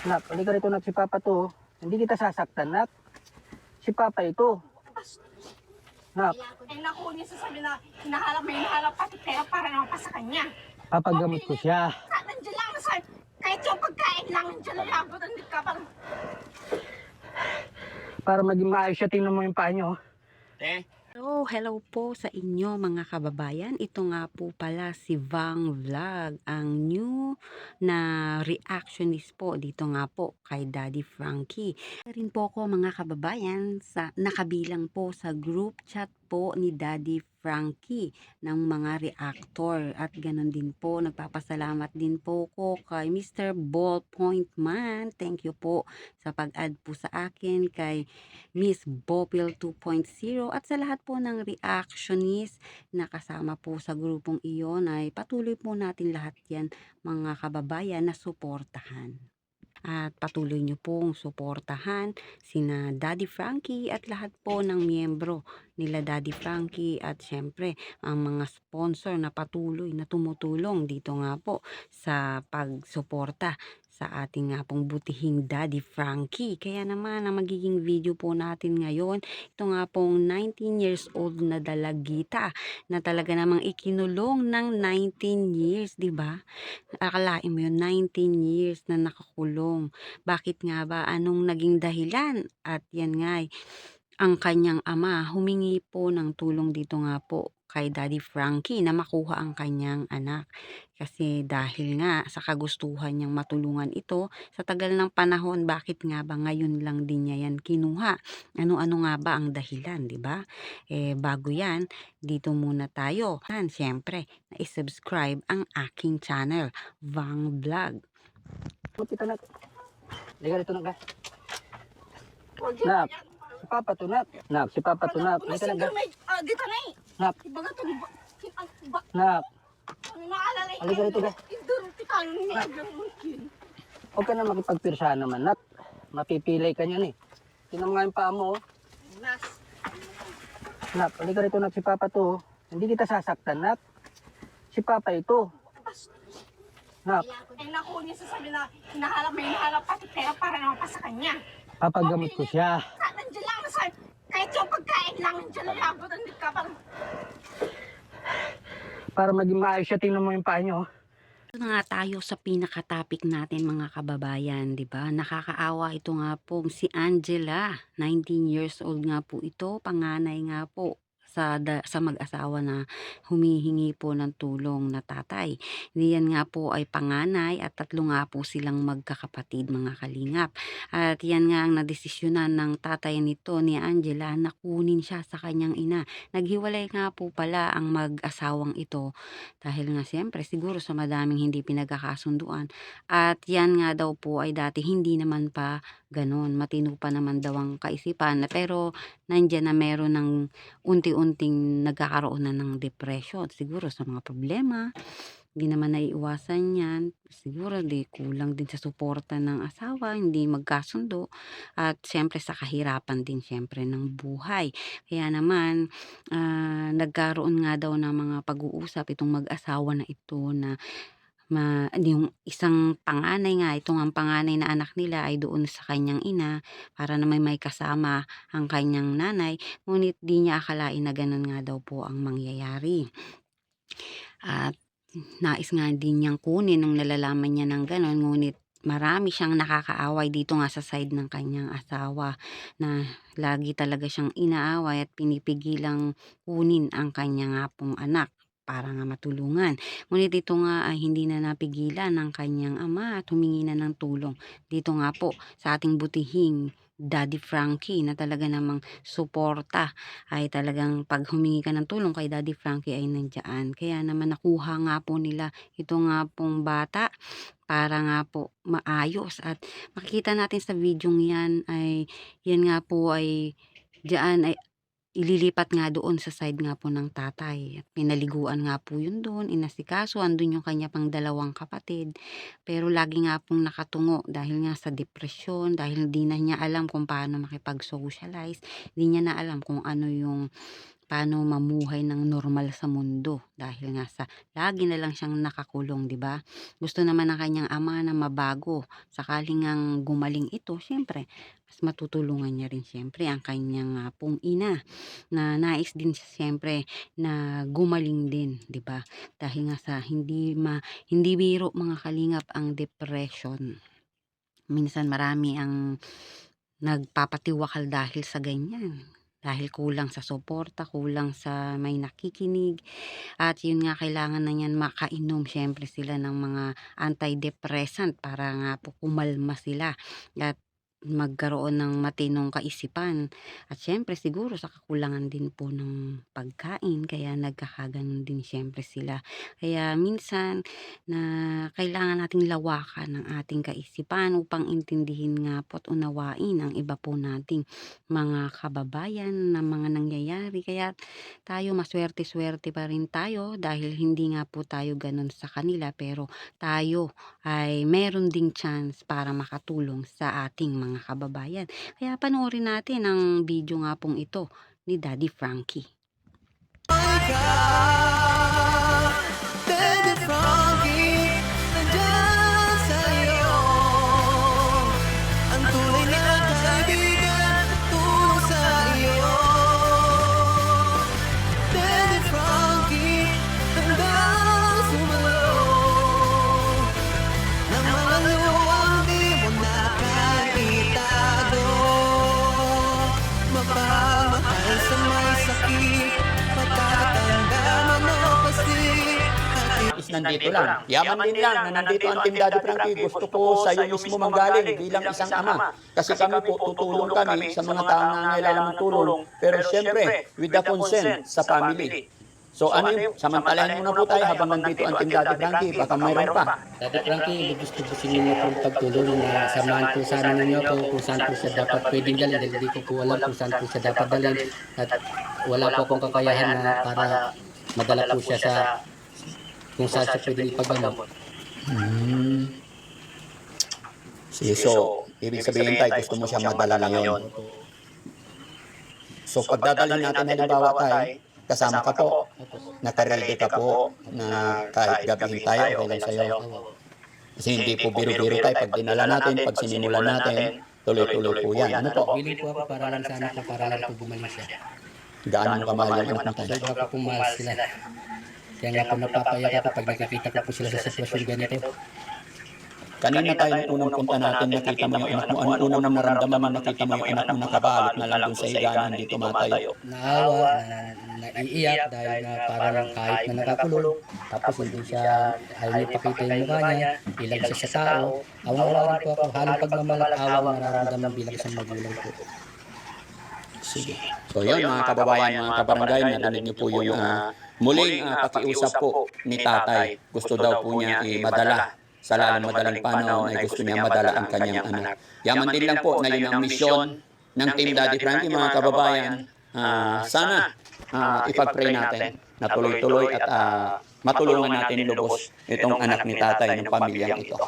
Nak, halika rito nak, si Papa to. Hindi kita sasaktan nak. Si Papa ito. Nak, Eh naku, niya sasabi na hinahalap pati pera para naman pa sa kanya. papagamot ko siya. Nandiyan lang sa kahit yung pagkain lang nandiyan lang labot ang ka bang. Para maging maayos siya, tingnan mo yung paa niyo. Hello po sa inyo mga kababayan. Ito nga po pala si Vang Vlog, ang new na reactionist po dito nga po kay Daddy Frankie. Rin po ako mga kababayan sa nakabilang po sa group chat po ni Daddy Frankie ng mga reactor, at ganon din po nagpapasalamat din po ko kay Mr. Ballpoint Man. Thank you po sa pag-add po sa akin, kay Miss Bopil 2.0 at sa lahat po ng reactionist na kasama po sa grupong iyon. Ay patuloy po natin lahat yan mga kababayan na suportahan. At patuloy nyo pong suportahan sina Daddy Frankie at lahat po ng miyembro nila Daddy Frankie, at syempre ang mga sponsor na patuloy na tumutulong dito nga po sa pagsuporta sa ating nga pong butihing Daddy Frankie. Kaya naman ang magiging video po natin ngayon, ito nga pong 19 years old na dalagita na talaga namang ikinulong ng 19 years, di ba? Akalain mo yun, 19 years na nakakulong. Bakit nga ba? Anong naging dahilan? At yan nga, ang kanyang ama humingi po ng tulong dito nga po kay Daddy Frankie na makuha ang kanyang anak. Kasi dahil nga sa kagustuhan niyang matulungan ito sa tagal ng panahon, bakit nga ba ngayon lang din niya yan kinuha? Ano-ano nga ba ang dahilan, di ba? Bago yan, dito muna tayo. Siyempre, na-subscribe ang aking channel, Vang Vlog. Kita nak. Halika rito nak. Nak, si Papa to nak. Nak, si Papa to nak. Halika nak. Dito na eh. Nak, Ibaga to nak. naalala eh. Halika rito ka. Indurong tikano niya mungkin. Huwag ka na makipagpirsahan naman nak. Mapipilay ka niyan eh. Tingnan mo nga yung paa mo. Oh. Nas. Nak, halika rito nak, si Papa to. Hindi kita sasaktan nak. Si Papa ito. Nak, Eh naku, niya sasabi na hinahalap pati pera para naman pa sa kanya. papagamot ko siya. Nandiyan lang sa kahit yung pagkain lang nandiyan lang labot ang ka bang. Para maging maayos siya, tingnan mo yung paa niyo. Oh. Ito na nga tayo sa pinaka-topic natin mga kababayan, di ba? Nakakaawa ito nga po si Angela, 19 years old nga po ito, panganay nga po sa mag-asawa na humihingi po ng tulong na tatay. Diyan nga po ay panganay at tatlo nga po silang magkakapatid mga kalingap. At yan nga ang nadesisyonan ng tatay nito ni Angela na kunin siya sa kanyang ina. Naghiwalay nga po pala ang mag-asawang ito dahil nga siyempre siguro sa madaming hindi pinagkakasunduan. At yan nga daw po ay dati hindi naman pa ganon. Matino pa naman daw ang kaisipan, pero nandyan na meron ng unti-unting nagkakaroon na ng depression. Siguro sa mga problema, hindi naman naiiwasan yan. Siguro kulang din sa suporta ng asawa, hindi magkasundo. At syempre sa kahirapan din syempre ng buhay. Kaya naman, nagkaroon nga daw ng mga pag-uusap itong mag-asawa na ito na yung isang panganay nga, itong ang panganay na anak nila ay doon sa kanyang ina para na may kasama ang kanyang nanay. Ngunit di niya akalain na ganun nga daw po ang mangyayari. At nais nga din niyang kunin nung nalalaman niya ng ganun, ngunit marami siyang nakakaaway dito nga sa side ng kanyang asawa na lagi talaga siyang inaaway at pinipigilang kunin ang kanya nga pong anak para nga matulungan. Ngunit ito nga ay hindi na napigilan ng kanyang ama at humingi na ng tulong dito nga po sa ating butihing Daddy Frankie na talaga namang suporta, ay talagang pag humingi ka ng tulong kay Daddy Frankie ay nandiyan. Kaya naman nakuha nga po nila ito nga pong bata para nga po maayos, at makikita natin sa video yan ay yan nga po ay diyan ay ililipat nga doon sa side nga po ng tatay. At pinaliguan nga po yun doon, inasikaso, andun yung kanya pang dalawang kapatid. Pero lagi nga pong nakatungo dahil nga sa depression, dahil di na niya alam kung paano makipag-socialize. Di niya na alam kung ano yung paano mamuhay ng normal sa mundo dahil nga sa lagi na lang siyang nakakulong, 'di ba? Gusto naman ng kanyang ama na mabago. Sakaling ngang gumaling ito, siyempre mas matutulungan niya rin siyempre ang kanyang pong ina na nais din siya siyempre na gumaling din, 'di ba? Dahil nga sa hindi biro mga kalingap ang depression. Minsan marami ang nagpapatiwakal dahil sa ganyan. Dahil kulang sa suporta, kulang sa may nakikinig, at yun nga kailangan na niyan makainom siyempre sila ng mga antidepressant para nga po kumalma sila at magkaroon ng matinong kaisipan. At siyempre siguro sa kakulangan din po ng pagkain kaya nagkakaganon din siyempre sila. Kaya minsan na kailangan nating lawakan ng ating kaisipan upang intindihin nga po at unawain ang iba po nating mga kababayan na mga nangyayari. Kaya tayo maswerte-swerte pa rin tayo dahil hindi nga po tayo ganun sa kanila, pero tayo ay meron ding chance para makatulong sa ating mga kababayan. Kaya panoorin natin ang video nga pong ito ni Daddy Frankie. Daddy Frankie, nandiyan sa'yo ang tunay na kaibigan, tulong sa iyo. Daddy Frankie, hanggang sumalo ng mga luwang di mo nakakitago. Mapamahal sa may sakit, matatanda man o pasti. Is nandito lang. Yaman din lang na nandito ang Team Daddy Frankie. Gusto ko sa iyo mismo manggaling bilang isang ama. Kasi kami po, tutulong kami sa mga taong nangangailangan ng tulong. Pero siyempre, with the consent sa family. So ano yun, samantalahin muna po tayo habang nandito ang Team Daddy Frankie. Baka mayroon pa. Daddy Frankie, gusto ko sa inyo pong pagtulong na samahan po sana ninyo po kung saan po siya dapat pwedeng dalhin dahil hindi ko po alam kung saan po siya dapat dalhin at wala po akong kakayahan na para madala po siya sa kung saan siya pwedeng ipaggamot. Sige, so, ibig sabihin tayo, gusto mo siya madala ngayon. So, pagdadalhin natin halimbawa tayo, kasama ka po, nakarelate ka po, na kahit gabihin tayo, okay lang sa'yo. Kasi hindi po biro-biro tayo, pag dinala natin, pag sinimulan natin, tuloy-tuloy po yan. Ano po? Willing po ako para lang sana po para lang po gumaling siya. Gaano mo kamahal yung anak mo tayo? Sobra po mahal sila. Kaya nga po napapayak ako pag nakikita ko po sila sa sitwasyon ganito. Kanina tayo nung unang punta natin, nakita mo yung anak mo. Ano unang naramdaman mo, nakita mo yung anak mo nakabalot na lang dun sa higaan, hindi tumatayo. Naawa, naiiyak dahil na parang kahit na nakakulong. Tapos hindi siya, ayaw niya ipakita yung mukha niya, ilag siya sa tao. Awa-awa rin po ako, halong pagmamahal at awa ang nararamdaman bilang isang magulang po. Sige. So yun mga kababayan, mga kabarangay, narinig niyo po yung muling pakiusap po ni tatay. Gusto daw po niya madala sa lalong madaling panahon ay gusto niya madala ang kanyang anak. Yaman din lang po na yun ang misyon ng Team Daddy Frankie mga kababayan. Sana ipag-pray natin na tuloy-tuloy at matulungan natin lubos itong anak ni tatay ng pamilyang ito.